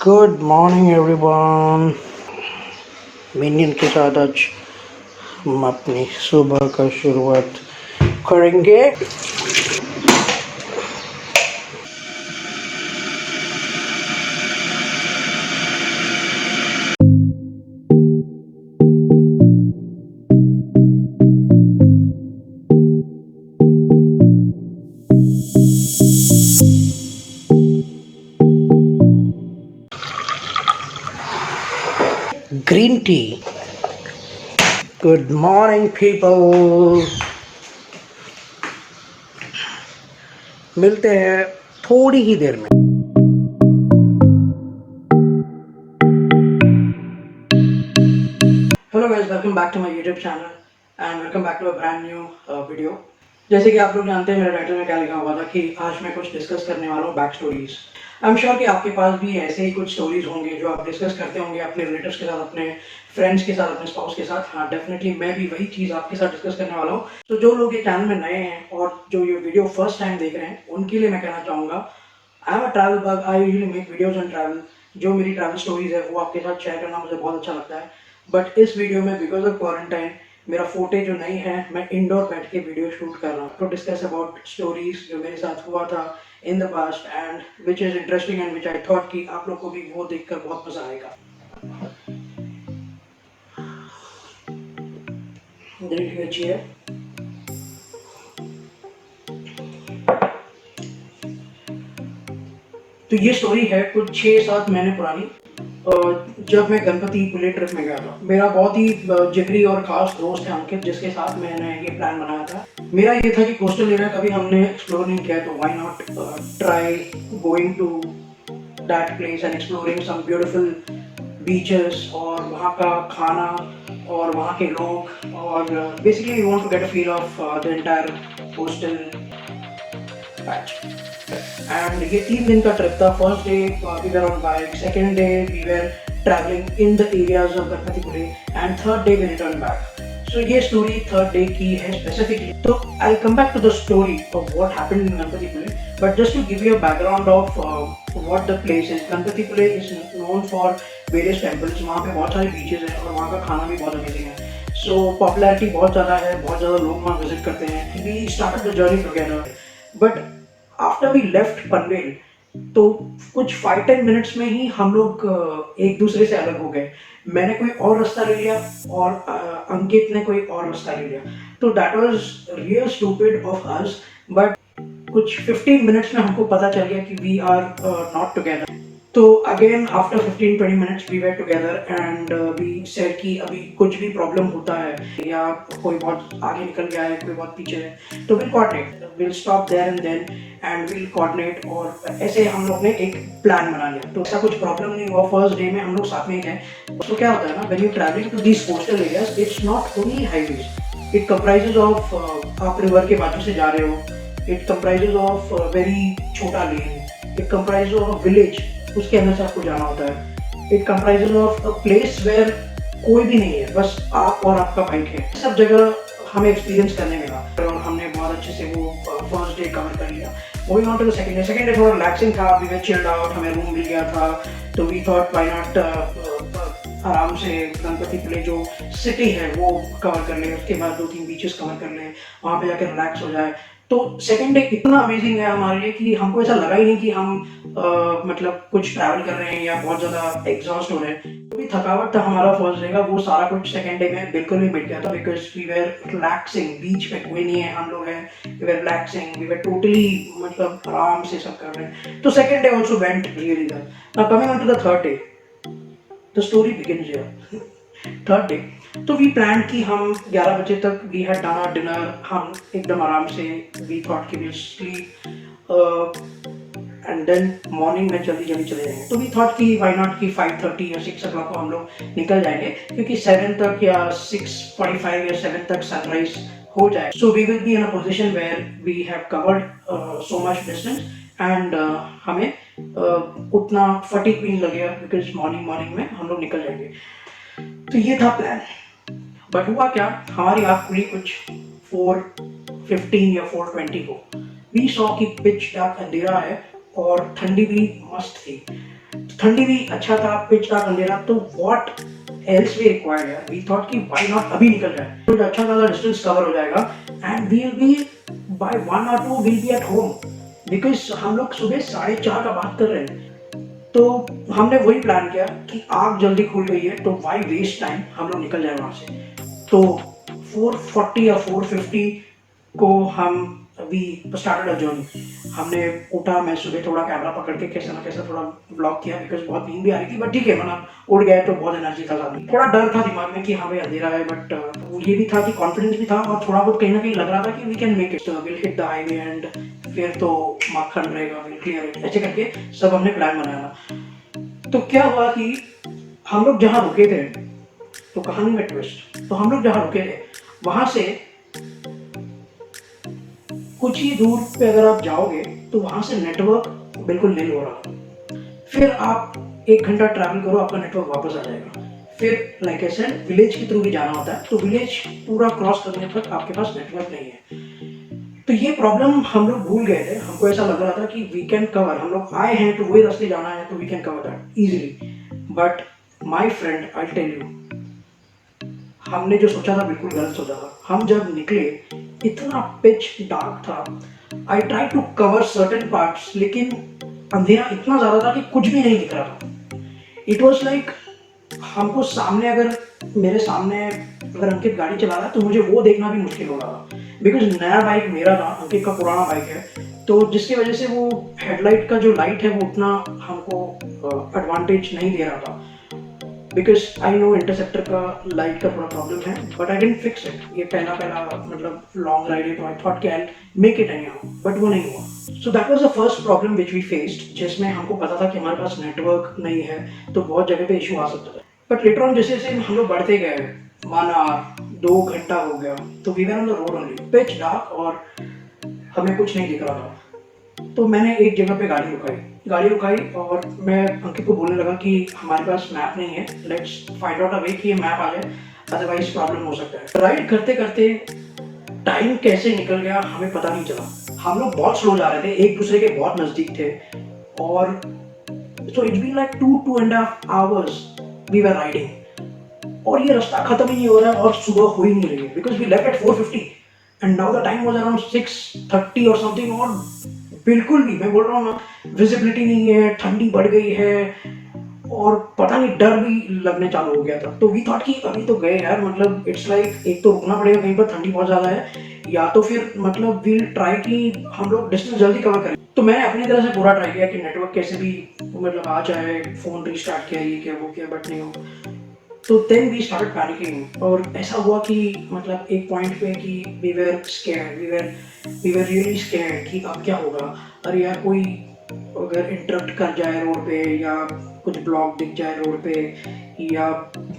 Good morning everyone. Minion के साथ आज हम अपनी सुबह का शुरुआत करेंगे। Green tea. Good morning people. मिलते हैं थोड़ी ही देर में। Hello guys, welcome back to my YouTube channel and welcome back to a brand new video. जैसे कि आप लोग जानते हैं, मेरे टाइटल में क्या लिखा हुआ था कि आज मैं कुछ डिस्कस करने वाला हूँ back stories. I am sure कि आपके पास भी ऐसे ही कुछ स्टोरीज होंगे जो आप डिस्कस करते होंगे अपने रिलेटिव्स के साथ, अपने फ्रेंड्स के साथ, अपने स्पाउस के साथ। हाँ, डेफिनेटली मैं भी वही चीज़ आपके साथ डिस्कस करने वाला हूँ। तो जो लोग ये चैनल में नए हैं और जो ये वीडियो फर्स्ट टाइम देख रहे हैं, उनके लिए मैं कहना चाहूँगा, I am a travel bug. I usually make videos on travel. जो मेरी ट्रैवल स्टोरीज है वो आपके साथ शेयर करना मुझे बहुत अच्छा लगता है। बट इस वीडियो में बिकॉज ऑफ क्वारंटाइन मेरा फोटे जो नहीं है, मैं इंडोर बैठ के वीडियो शूट कर रहा हूँ टू डिस्कस अबाउट स्टोरीज जो मेरे साथ हुआ था in the past and which is interesting and which I thought कि आप लोग को भी वो देखकर बहुत मजा आएगा। ड्रिंक अच्छी है। तो ये स्टोरी है कुछ 6-7 महीने पुरानी। जब मैं गणपति पुले ट्रिप में गया था, मेरा बहुत ही जिगरी और खास दोस्त है अंकित, जिसके साथ मैंने ये प्लान बनाया था। मेरा ये था कि कोस्टल एरिया कभी हमने एक्सप्लोर नहीं किया, तो why not try going to that place and exploring some beautiful beaches और वहाँ का खाना और वहाँ के लोग, और basically we want to get a feel of the entire coastal patch. And ये 3 दिन का ट्रिप था। First day we were on bike, second day we were travelling in the areas of Ganpatipule and third day we return back. So ये story third day की है specifically. तो I come back to the story of what happened in Ganpatipule, but just to give you a background of what the place is. Ganpatipule is known for various temples. वहाँ पे बहुत सारे beaches हैं और वहाँ का खाना भी बहुत अमेजिंग है। सो पॉपुलैरिटी बहुत ज़्यादा है, बहुत ज़्यादा लोग वहाँ विजिट करते हैं। We started the journey together, but after we left Panvel तो कुछ 5-10 मिनट्स में ही हम लोग एक दूसरे से अलग हो गए। मैंने कोई और रास्ता ले लिया और अंकित ने कोई और रास्ता ले लिया। तो that was real stupid of us, but कुछ 15 मिनट्स में हमको पता चल गया कि वी आर नॉट टुगेदर। तो again after 15-20 minutes we were together and we said कि अभी कुछ भी प्रॉब्लम होता है या कोई बहुत आगे निकल गया है, कोई बहुत पीछे है, तो will coordinate, will stop there and then and will coordinate. और ऐसे हम लोग ने एक प्लान बना लिया। तो ऐसा कुछ प्रॉब्लम नहीं हुआ। फर्स्ट डे में हम लोग साथ में ही गए। तो क्या होता है ना, when you travelling to these coastal areas, it's not only highways, it comprises of आप रिवर के बाजू से जा रहे हो, इट कंप्राइजेज ऑफ वेरी छोटा lane, it comprises of village, उसके अंदर से आपको जाना होता है। It comprises of a place where कोई भी नहीं है, बस आप और आपका बाइक है। सब जगह हमें एक्सपीरियंस करने मिला और हमने बहुत अच्छे से वो फर्स्ट डे कवर कर लिया। Moving on to the second day थोड़ा रिलैक्सिंग था। वी वर चिल्ड आउट, हमें रूम मिल गया था, तो वी थॉट व्हाई नॉट आराम से गणपतिपुले जो सिटी है वो कवर कर लें, उसके बाद 2-3 बीचेस कवर कर लें, वहाँ पे जाकर रिलैक्स हो जाए। तो सेकंड डे इतना अमेजिंग है हमारे लिए कि हमको ऐसा लगा ही नहीं कि हम मतलब कुछ ट्रैवल कर रहे हैं या बहुत ज़्यादा एग्जॉस्ट हो रहे हैं। जो भी थकावट था हमारा फर्स्ट डे का, वो सारा कुछ सेकंड डे में बिल्कुल भी मिट गया था, because we were relaxing. Beach पे कोई नहीं है, हम लोग हैं, we were relaxing, we were totally मतलब आराम से सब कर रहे हैं। तो second day also went really well. Now coming on to the third day, the story begins here. Third day तो वी प्लान कि हम 11 बजे तक we had done our dinner, हम एकदम आराम से वी थॉट कि will sleep and then morning में जल्दी जल्दी चले जाएंगे। तो वी थॉट कि व्हाई नॉट कि 5:30 या 6 o'clock को हम लोग निकल जाएंगे, क्योंकि 7 तक या 6:45 या 7 तक सनराइज हो जाए। So we will be in a position where we have covered so much distance and हमें उतना फटीग भी नहीं लगेगा, बिकॉज मॉर्निंग में हम लोग निकल जाएंगे। तो ये था प्लान। बट हुआ क्या, हमारी आँख खुली कुछ 4:15 या 4:20 को। वी सॉ कि पिच डार्क अंधेरा है और ठंडी भी मस्त थी। ठंडी भी अच्छा था, पिच था अंधेरा, तो व्हाट एल्स वी रिक्वायर्ड यार, वी थॉट कि व्हाई नॉट अभी निकल जाए, तो अच्छा खासा डिस्टेंस कवर हो जाएगा and we will be by 1 or 2 will be at home, because हम लोग सुबह 4:30 का बात कर रहे हैं। तो हमने वही प्लान किया कि आग जल्दी खुल गई है तो वाई वेस्ट टाइम, हम लोग निकल जाए वहां से। तो 4:40 या 4:50 को हम अभी स्टार्टेड अ जर्नी। हमने उठा, मैं सुबह थोड़ा कैमरा पकड़ के कैसे ना कैसे थोड़ा ब्लॉग किया, बिकॉज बहुत नींद भी आ रही थी, बट ठीक है, मतलब उठ गए तो बहुत एनर्जी था साथ में। थोड़ा डर था दिमाग में कि हाँ भाई अंधेरा है, बट ये भी था कि कॉन्फिडेंस भी था, और थोड़ा बहुत कहीं ना कहीं लग रहा था कि we can make it, will hit the highway and फिर तो मक्खन रहेगा, विल क्लियर, ऐसे करके सब हमने प्लान बनाया। तो क्या हुआ कि हम लोग जहाँ रुके थे, तो कहानी में ट्विस्ट, तो हम लोग जहाँ रुके थे वहां से कुछ ही दूर पे अगर आप जाओगे तो वहां से नेटवर्क बिल्कुल नहीं हो रहा। फिर आप 1 घंटा ट्रैवल करो, आपका नेटवर्क वापस आ जाएगा। फिर लाइक आई सेड, विलेज के थ्रू भी जाना होता है, तो विलेज पूरा क्रॉस करने तक आपके पास नेटवर्क नहीं है। तो ये प्रॉब्लम हम लोग भूल गए थे, हमको ऐसा लग रहा था कि वी कैन कवर, हम लोग आए हैं तो वही रास्ते जाना है, तो we can cover that easily. But my friend, I tell you, हमने जो सोचा था बिल्कुल गलत सोचा था। हम जब निकले, इतना पिच डार्क था, I try to cover certain parts, लेकिन अंधेरा इतना ज्यादा था कि कुछ भी नहीं दिख रहा था। इट वॉज लाइक, हमको सामने अगर, मेरे सामने अगर अंकित गाड़ी चला रहा है तो मुझे वो देखना भी मुश्किल हो रहा था, बिकॉज नया बाइक मेरा था, अंकित का पुराना बाइक है, तो जिसकी वजह से वो हेडलाइट का जो लाइट है वो उतना हमको एडवांटेज नहीं दे रहा था, बिकॉज आई नो इंटरसेप्टर का लाइट का थोड़ा प्रॉब्लम है, but I didn't fix it. ये पहला पहला मतलब लॉन्ग राइड है, तो आई थॉट कि I make it anyhow, but वो नहीं हुआ। So that was the first problem which we faced, जिसमें हमको पता था कि हमारे पास नेटवर्क नहीं है, तो बहुत जगह पे इशू आ सकता था। बट लेटर ऑन जैसे जैसे हम लोग बढ़ते गए, 1 hour 2 घंटा हो गया, तो we were on the road only, pitch dark, और हमें कुछ नहीं दिख रहा था। तो मैंने एक जगह पे गाड़ी रुकाई और मैं अंकित को बोलने लगा कि हमारे पास मैप नहीं है, लेट्स फाइंड आउट अ वे कि ये मैप आ जाए, अदरवाइज प्रॉब्लम हो सकता है। राइड करते करते टाइम कैसे निकल गया हमें पता नहीं चला। हम लोग बहुत स्लो जा रहे थे, एक दूसरे के बहुत नजदीक थे, और so it's been like 2.5 hours we were riding, और ये रास्ता खत्म ही नहीं हो रहा है और सुबह हो ही नहीं रही है, because we left at 4:50 and now the time was around 6:30 और समथिंग, और बिल्कुल भी, मैं बोल रहा हूँ ना, विजिबिलिटी नहीं है, ठंडी बढ़ गई है, और पता नहीं डर भी लगने चालू हो गया था। तो वी थॉट कि अभी तो गए यार, मतलब इट्स लाइक एक तो रुकना पड़ेगा कहीं पर, ठंडी बहुत ज्यादा है, या तो फिर मतलब वील ट्राई कि हम लोग डिस्टेंस जल्दी कवर करें। तो मैंने अपनी तरह से पूरा ट्राई किया कि नेटवर्क कैसे भी मतलब आ जाए, फोन रिस्टार्ट किया, ये किया वो किया, बट नहीं हो। तो देन वी स्टार्ट पैनिकिंग, और ऐसा हुआ कि मतलब एक पॉइंट पे कि वी वर रियली स्कैर्ड कि अब क्या होगा। अरे यार, कोई अगर इंटरप्ट कर जाए रोड पे, या कुछ ब्लॉक दिख जाए रोड पे, या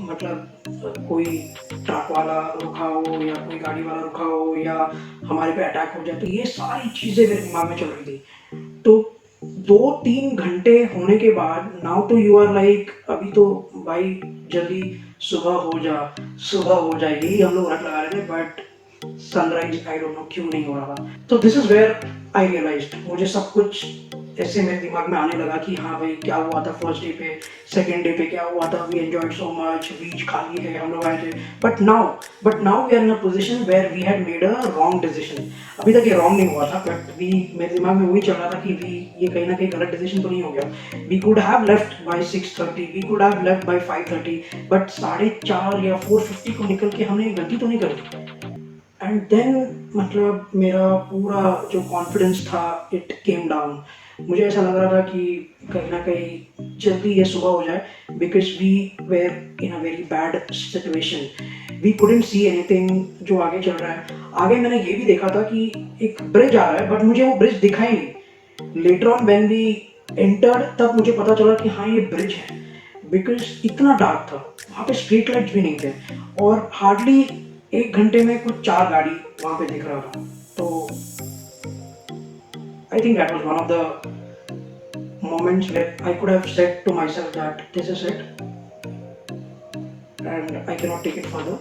मतलब कोई ट्रक वाला रुका हो, या कोई गाड़ी वाला रुका हो, या हमारे पे अटैक हो जाए, तो ये सारी चीज़ें मेरे दिमाग में चल रही थी। तो 2-3 घंटे होने के बाद, नाउ तो यू आर लाइक, अभी तो भाई जल्दी सुबह हो जाए, यही हम लोग रट लगा रहे थे, but sunrise I don't know क्यों नहीं हो रहा था। तो this is where I realised, मुझे सब कुछ ऐसे मेरे दिमाग में आने लगा कि हाँ भाई, क्या हुआ था फर्स्ट डे पे, सेकेंड डे पे क्या हुआ था, we enjoyed so much, beach खाली है, हम लोग आए थे, but now we are in a position where we had made a wrong decision. अभी तक ये रॉन्ग नहीं हुआ था, बट वी, मेरे दिमाग में वही चल रहा था कि वी, ये कहीं ना कहीं गलत डिसीजन तो नहीं हो गया। We could have left by 6:30, we could have left by 5:30, but 4:30 या 4:50 को निकल के हमने गलती तो नहीं कर दी। एंड देन मतलब मेरा पूरा जो कॉन्फिडेंस था, इट केम डाउन। मुझे ऐसा लग रहा था कि कहीं ना कहीं जल्दी ये सुबह हो जाए, because we were in a very bad situation, we couldn't see anything जो आगे चल रहा है। आगे मैंने ये भी देखा था कि एक ब्रिज आ रहा है, बट मुझे वो ब्रिज दिखा ही नहीं। Later on when we entered, तब मुझे पता चला कि हाँ ये ब्रिज है, बिकॉज इतना डार्क था, वहाँ पे स्ट्रीट लाइट्स भी नहीं थे, और हार्डली 1 घंटे में कुछ 4 गाड़ी वहाँ पे दिख रहा था। तो I think that was one of the moments where I could have said to myself that this is it and I cannot take it further.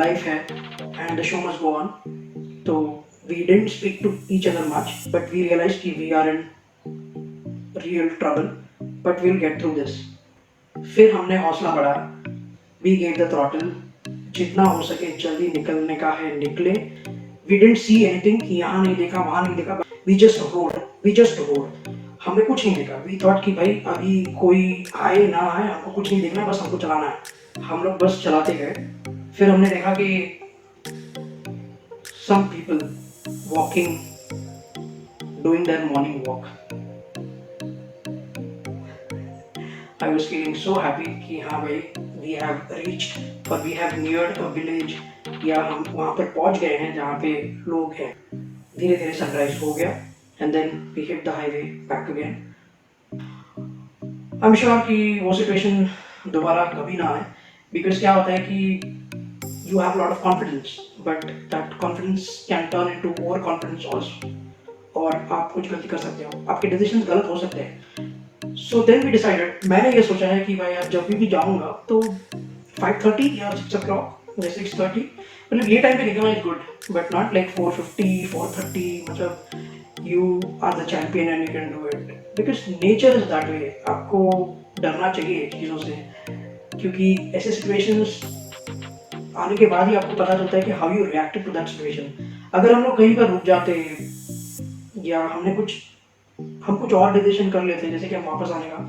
Life है and the show must go on. So we didn't speak to each other much, but we realized कि we are in real trouble. But will get through this. फिर हमने हौसला बढ़ाया, we gave the throttle, जितना हो सके जल्दी निकलने का है निकले। वी डिडंट सी एनीथिंग कि यहाँ नहीं देखा वहाँ नहीं देखा, वी जस्ट रोड। हमने कुछ नहीं देखा, वी थॉट कि भाई अभी कोई आए ना आए हमको कुछ नहीं देखना है, बस हमको चलाना है। हम लोग बस चलाते गए। फिर हमने देखा कि some people walking, doing their morning walk. I was feeling so happy कि हाँ भाई we have reached और we have neared a village, या हम वहाँ पर पहुँच गए हैं जहाँ पे लोग हैं। धीरे धीरे सनराइज हो गया and then we hit the highway back again. I'm sure कि वो सिचुएशन दोबारा कभी ना आए, because क्या होता है कि you have a lot of confidence but that confidence can turn into over confidence also, और आप कुछ गलती कर सकते हो, आपके डिसीजंस गलत हो सकते हैं। सो देन वी डिसाइडेड, मैंने ये सोचा है कि भाई यार जब भी जाऊंगा तो 5:30 या 6 o'clock या 6:30, मतलब ये टाइम पे निकलना is good, but not like 4:50 4:30। मतलब you are the champion and you can do it, because nature is that way. आपको डरना चाहिए चीज़ों से, क्योंकि ऐसे सिचुएशंस आने के बाद ही आपको पता चलता है कि how you reacted to that situation. अगर हम लोग कहीं पर रुक जाते या हम कुछ और डिसीजन कर लेते, जैसे कि हम वापस आने का,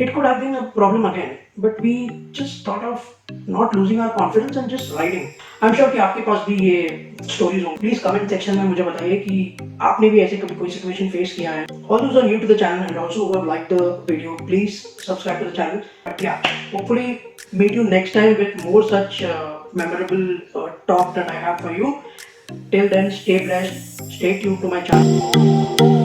it could have been a problem again, but we just thought of not losing our confidence and just riding. I am sure कि आपके पास भी ये स्टोरीज होंगी। प्लीज कमेंट सेक्शन में मुझे बताइए कि आपने भी ऐसे कभी कोई सिचुएशन फेस किया है। All those are new to the channel and also who have liked the video, please subscribe to the channel. But yeah, hopefully meet you next time with more such memorable talk that I have for you. Till then, stay blessed, stay tuned to my channel.